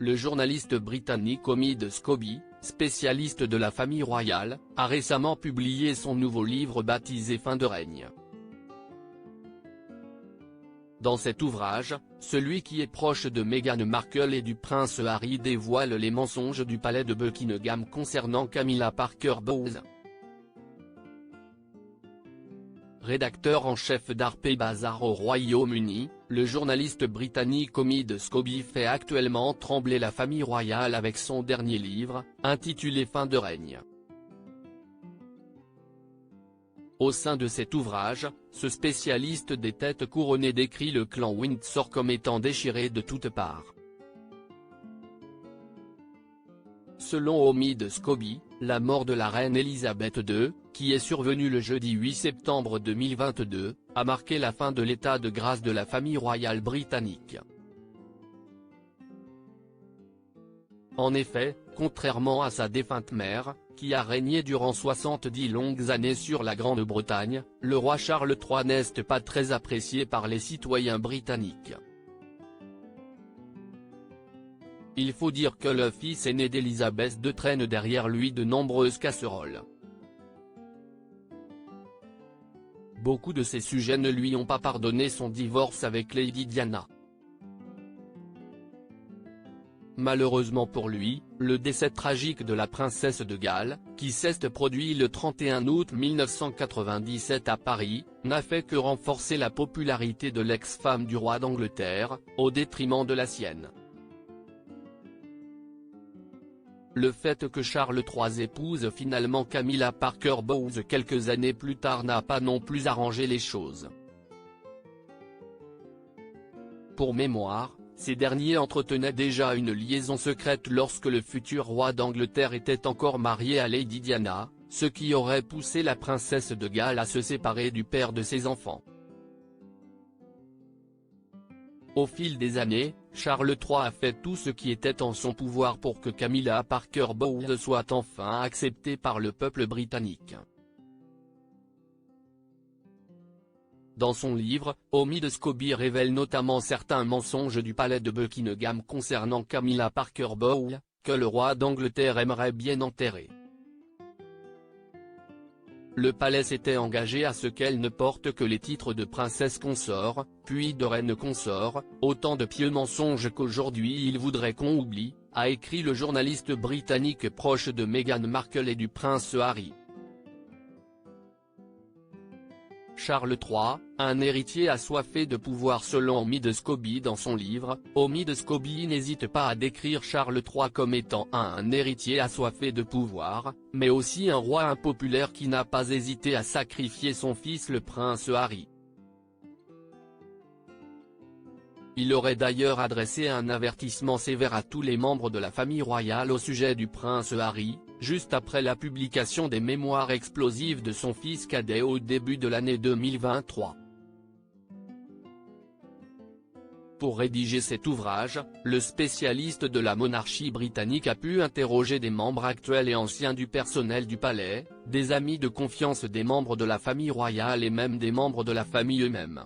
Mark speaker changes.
Speaker 1: Le journaliste britannique Omid Scobie, spécialiste de la famille royale, a récemment publié son nouveau livre baptisé Fin de règne. Dans cet ouvrage, celui qui est proche de Meghan Markle et du prince Harry dévoile les mensonges du palais de Buckingham concernant Camilla Parker Bowles. Rédacteur en chef d'Harper's Bazaar au Royaume-Uni, le journaliste britannique Omid Scobie fait actuellement trembler la famille royale avec son dernier livre, intitulé Fin de règne. Au sein de cet ouvrage, ce spécialiste des têtes couronnées décrit le clan Windsor comme étant déchiré de toutes parts. Selon Omid Scobie, la mort de la reine Elisabeth II, qui est survenue le jeudi 8 septembre 2022, a marqué la fin de l'état de grâce de la famille royale britannique. En effet, contrairement à sa défunte mère, qui a régné durant 70 longues années sur la Grande-Bretagne, le roi Charles III n'est pas très apprécié par les citoyens britanniques. Il faut dire que le fils aîné d'Elisabeth II traîne derrière lui de nombreuses casseroles. Beaucoup de ses sujets ne lui ont pas pardonné son divorce avec Lady Diana. Malheureusement pour lui, le décès tragique de la princesse de Galles, qui s'est produit le 31 août 1997 à Paris, n'a fait que renforcer la popularité de l'ex-femme du roi d'Angleterre, au détriment de la sienne. Le fait que Charles III épouse finalement Camilla Parker Bowles quelques années plus tard n'a pas non plus arrangé les choses. Pour mémoire, ces derniers entretenaient déjà une liaison secrète lorsque le futur roi d'Angleterre était encore marié à Lady Diana, ce qui aurait poussé la princesse de Galles à se séparer du père de ses enfants. Au fil des années, Charles III a fait tout ce qui était en son pouvoir pour que Camilla Parker Bowles soit enfin acceptée par le peuple britannique. Dans son livre, Omid Scobie révèle notamment certains mensonges du palais de Buckingham concernant Camilla Parker Bowles, que le roi d'Angleterre aimerait bien enterrer. Le palais s'était engagé à ce qu'elle ne porte que les titres de princesse consort, puis de reine consort, autant de pieux mensonges qu'aujourd'hui il voudrait qu'on oublie, a écrit le journaliste britannique proche de Meghan Markle et du prince Harry. Charles III, un héritier assoiffé de pouvoir selon Omid Scobie dans son livre, Omid Scobie n'hésite pas à décrire Charles III comme étant un héritier assoiffé de pouvoir, mais aussi un roi impopulaire qui n'a pas hésité à sacrifier son fils le prince Harry. Il aurait d'ailleurs adressé un avertissement sévère à tous les membres de la famille royale au sujet du prince Harry, juste après la publication des mémoires explosives de son fils cadet au début de l'année 2023. Pour rédiger cet ouvrage, le spécialiste de la monarchie britannique a pu interroger des membres actuels et anciens du personnel du palais, des amis de confiance des membres de la famille royale et même des membres de la famille eux-mêmes.